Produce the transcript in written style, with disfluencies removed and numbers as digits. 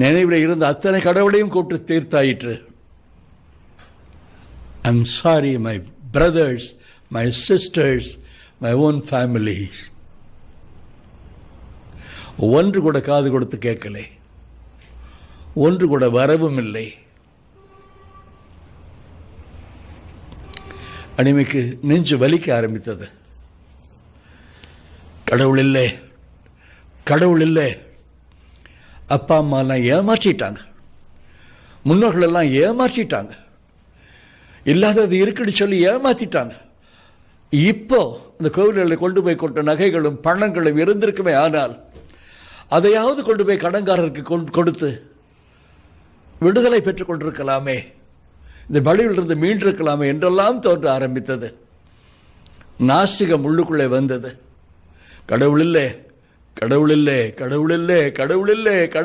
நினைவில் இருந்த அத்தனை கடவுளையும் கூப்பிட்டு தீர்த்தாயிற்று. I'm sorry, my brothers, my sisters, my own family. ஒன்று கூட காது கொடுத்து கேட்கலை, ஒன்று கூட வரவும் இல்லை. அடிமைக்கு நெஞ்சு வலிக்க ஆரம்பித்தது. கடவுள் இல்லை, கடவுள் இல்லை. அப்பா அம்மாலாம் ஏமாற்றிட்டாங்க, முன்னோர்கள் எல்லாம் ஏமாற்றிட்டாங்க, இல்லாதது இருக்குன்னு சொல்லி ஏமாற்றிட்டாங்க. இப்போ இந்த கோவில்களை கொண்டு போய் கொண்ட நகைகளும் பணங்களும் இருந்திருக்குமே, ஆனால் அதையாவது கொண்டு போய் கடன்காரருக்கு கொடுத்து விடுதலை பெற்றுக் கொண்டிருக்கலாமே, இந்த பலியிலிருந்து மீண்டிருக்கலாமே என்றெல்லாம் தோன்ற ஆரம்பித்தது. நாசிகம் உள்ளுக்குள்ளே வந்தது. கடவுள் இல்லை, கடவுள் இல்லை, கடவுள் இல்லை, கடவுள் இல்லை.